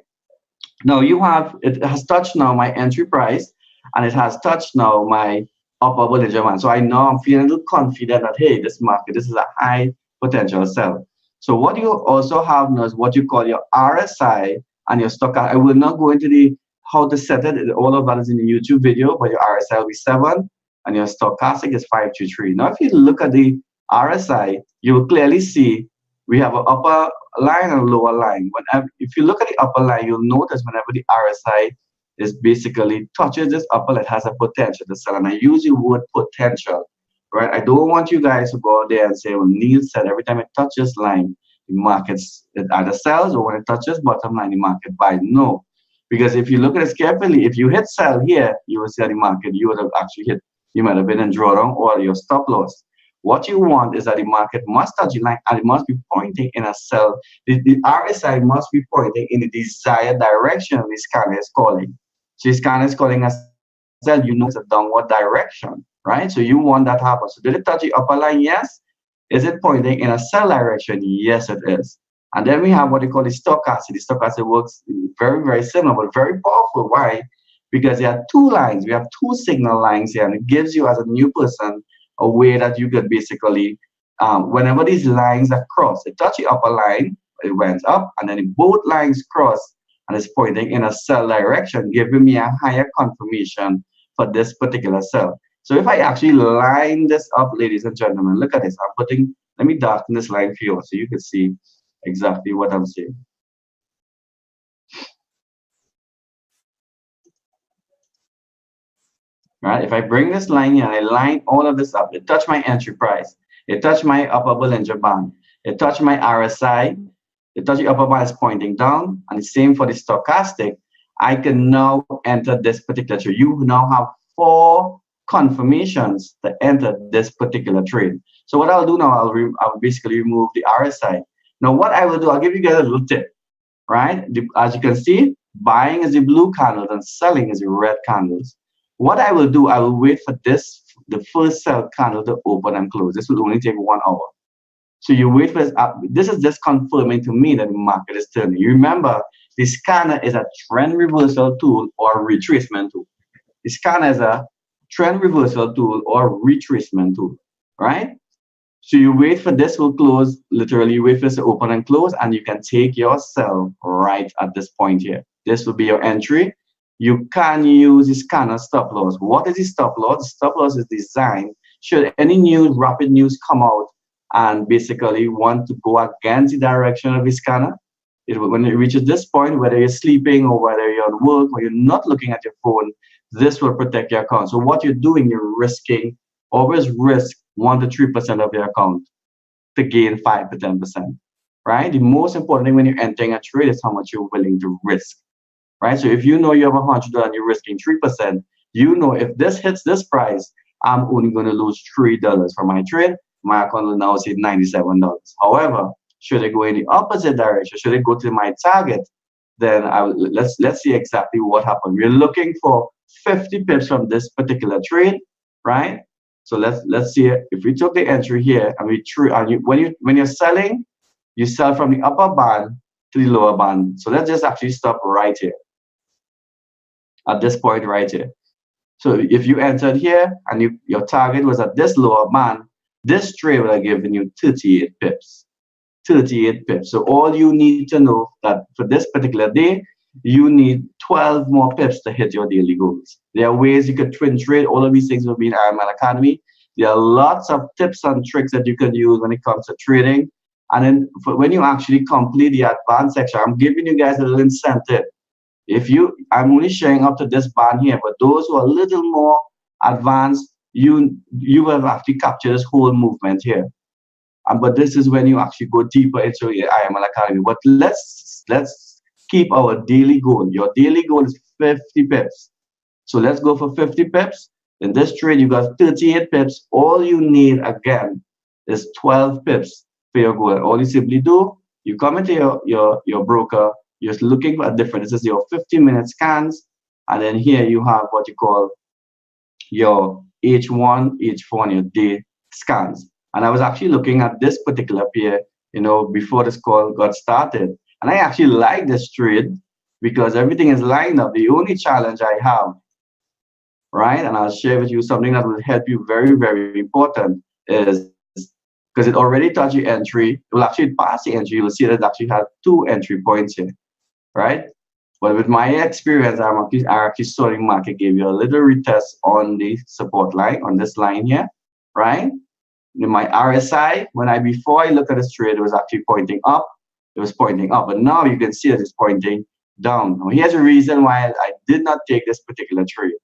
Now it has touched now my entry price, and it has touched now my upper Bollinger Band. So I know I'm feeling a little confident that, hey, this is a high potential sell. So what you also have now is what you call your RSI and your stock. I will not go into how to set it. All of that is in the YouTube video, but your RSI will be 7 and your stochastic is 523. Now, if you look at the RSI, you will clearly see we have an upper line and a lower line. If you look at the upper line, you'll notice whenever the RSI is basically touches this upper line, it has a potential to sell. And I use the word potential. Right? I don't want you guys to go out there and say, well, Neil said every time it touches line, the market either sells, or when it touches bottom line, the market buys. No. Because if you look at this carefully, if you hit sell here, you will see the market, you would have actually hit, you might have been in drawdown or your stop loss. What you want is that the market must touch a line and it must be pointing in a sell. The RSI must be pointing in the desired direction the scanner is calling. So the scanner is calling a sell, you know it's a downward direction, right? So you want that to happen. So did it touch the upper line? Yes. Is it pointing in a sell direction? Yes, it is. And then we have what they call the stochastic. The stochastic works very, very similar, but very powerful. Why? Because there are two lines. We have two signal lines here, and it gives you, as a new person, a way that you could basically, whenever these lines are crossed, they touch the upper line, it went up, and then both lines cross, and it's pointing in a sell direction, giving me a higher confirmation for this particular sell. So if I actually line this up, ladies and gentlemen, look at this. Let me darken this line for you so you can see exactly what I'm saying. Right? If I bring this line here and I line all of this up, it touched my entry price, it touched my upper Bollinger Band, it touched my RSI, it touched the upper band is pointing down, and the same for the stochastic. I can now enter this particular trade. You now have 4 confirmations to enter this particular trade. So what I'll do now, I'll basically remove the RSI. Now what I will do, I'll give you guys a little tip, right? As you can see, buying is the blue candles and selling is the red candles. What I will do, I will wait for the first sell candle to open and close. This will only take 1 hour. So you wait for this. This is just confirming to me that the market is turning. You remember, the scanner is a trend reversal tool or retracement tool. The scanner is a trend reversal tool or retracement tool, right? So you wait for this will close, literally you wait for this to open and close, and you can take your sell right at this point here. This will be your entry. You can use the scanner stop loss. What is the stop loss? The stop loss is designed should any news, rapid news come out and basically want to go against the direction of the scanner. When it reaches this point, whether you're sleeping or whether you're on work or you're not looking at your phone, this will protect your account. So what you're doing, you're risking, always risk 1 to 3% of your account to gain 5 to 10%, right? The most important thing when you're entering a trade is how much you're willing to risk, right? So if you know you have $100 and you're risking 3%, you know if this hits this price, I'm only going to lose $3 for my trade. My account will now say $97. However, should it go in the opposite direction, should it go to my target, then let's see exactly what happened. We're looking for 50 pips from this particular trade, right? So let's see if we took the entry here and when you're selling, you sell from the upper band to the lower band. So let's just actually stop right here at this point right here. So if you entered here and your target was at this lower band, this trade would have given you 38 pips. 38 pips. So all you need to know that for this particular day, you need 12 more pips to hit your daily goals. There are ways you could twin trade. All of these things will be in IML Academy. There are lots of tips and tricks that you can use when it comes to trading. And then when you actually complete the advanced section, I'm giving you guys a little incentive. I'm only sharing up to this band here, but those who are a little more advanced, you will actually capture this whole movement here. But this is when you actually go deeper into your IML Academy. But let's keep our daily goal. Your daily goal is 50 pips. So let's go for 50 pips. In this trade, you got 38 pips. All you need, again, is 12 pips for your goal. All you simply do, you come into your broker, you're looking for a different, this is your 15-minute scans, and then here you have what you call your H1, H4, and your day scans. And I was actually looking at this particular pair, before this call got started. And I actually like this trade because everything is lined up. The only challenge I have, right, and I'll share with you something that will help you very, very important is because it already touched the entry, it will actually pass the entry. You'll see that it actually has 2 entry points here, right? But with my experience, I actually saw the market gave you a little retest on the support line, on this line here, right? In my RSI, before I look at this trade, it was actually pointing up. It was pointing up, but now you can see that it's pointing down. Now, here's a reason why I did not take this particular trade.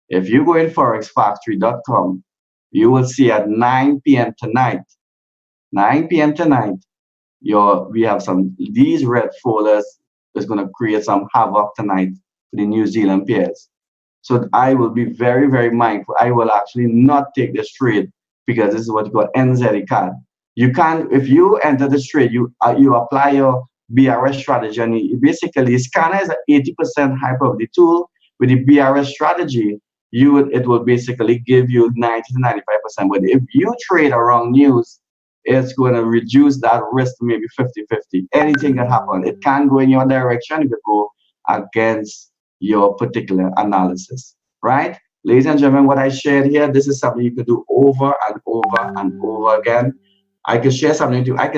If you go in forexfactory.com, you will see at 9 p.m. tonight, we have these red folders is going to create some havoc tonight for the New Zealand pairs. So I will be very, very mindful. I will actually not take this trade because this is what you call NZE card. You can, if you enter the trade, you apply your BRS strategy, and basically scanner is an 80% high probability tool. With the BRS strategy, it will basically give you 90 to 95%. But if you trade around news, it's going to reduce that risk to maybe 50-50. Anything can happen. It can go in your direction, it could go against your particular analysis, right? Ladies and gentlemen, what I shared here, this is something you could do over and over and over again. I could share something with you. I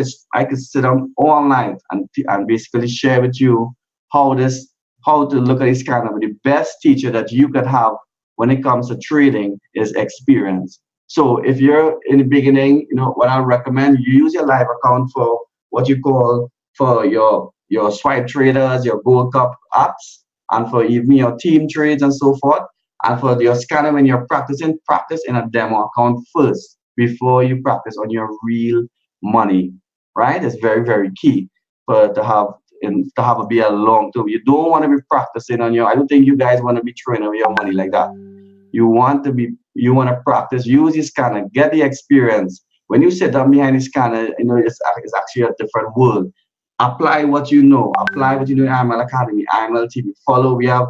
could sit down all night and basically share with you how to look at this scanner. But the best teacher that you could have when it comes to trading is experience. So if you're in the beginning, what I recommend, you use your live account for what you call for your swipe traders, your Gold Cup apps, and for even your team trades and so forth. And for your scanner, when you're practicing, practice in a demo account first before you practice on your real money, right? It's very, very key to have a be a long term. You don't want to be practicing on I don't think you guys want to be trading with your money like that. You want to practice, use your scanner, get the experience. When you sit down behind the scanner, it's actually a different world. Apply what you know. Apply what you do in IML Academy, IML TV. Follow. We have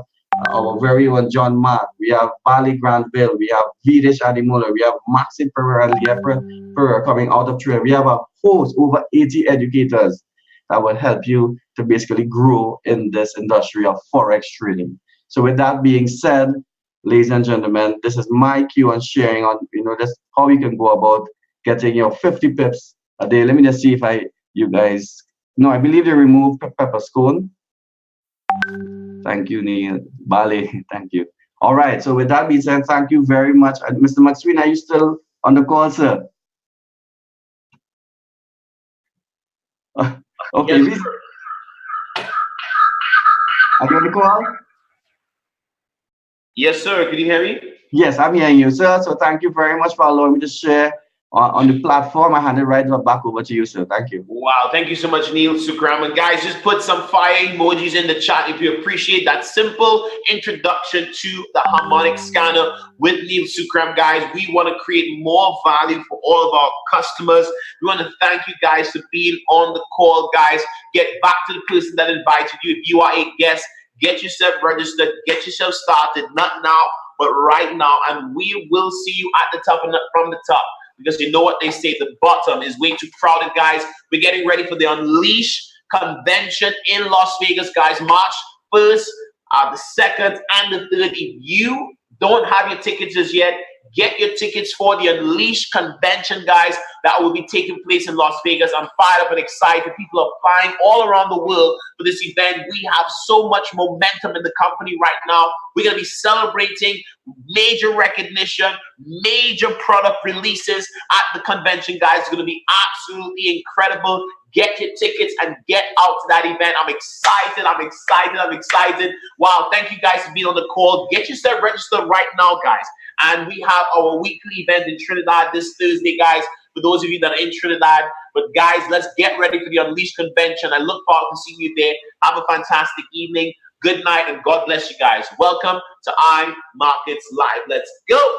our very own John Mark. We have Bali Granville. We have Vidish Adimola. We have Maxi Pereira and Leah Pereira coming out of trade. We have a host, over 80 educators that will help you to basically grow in this industry of Forex trading. So with that being said, ladies and gentlemen, this is my cue on sharing on, this how we can go about getting your 50 pips a day. Let me just see if you guys, no, I believe they removed Pepper Scone. Thank you, Neil. Bali, thank you. All right, so with that being said, thank you very much. Mr. McSween, are you still on the call, sir? Okay, yes, are you on the call? Yes, sir. Can you hear me? Yes, I'm hearing you, sir. So thank you very much for allowing me to share on the platform. I hand it right back over to you, sir. Thank you. Wow, thank you so much, Neil Sukram. And guys, just put some fire emojis in the chat if you appreciate that simple introduction to the harmonic scanner with Neil Sukram. Guys, we want to create more value for all of our customers. We want to thank you guys for being on the call, guys. Get back to the person that invited you. If you are a guest, get yourself registered, get yourself started, not now, but right now. And we will see you at the top and from the top. Because you know what they say, the bottom is way too crowded, guys. We're getting ready for the Unleash convention in Las Vegas, guys. March 1st, the 2nd, and the 3rd. If you don't have your tickets as yet, get your tickets for the Unleash convention, guys. That will be taking place in Las Vegas. I'm fired up and excited. People are flying all around the world for this event. We have so much momentum in the company right now. We're going to be celebrating major recognition, major product releases at the convention, guys. It's going to be absolutely incredible. Get your tickets and get out to that event. I'm excited. I'm excited. I'm excited. Wow. Thank you guys for being on the call. Get yourself registered right now, guys. And we have our weekly event in Trinidad this Thursday, guys, for those of you that are in Trinidad. But guys, let's get ready for the Unleash convention. I look forward to seeing you there. Have a fantastic evening. Good night and God bless you guys. Welcome to iMarkets Live. Let's go.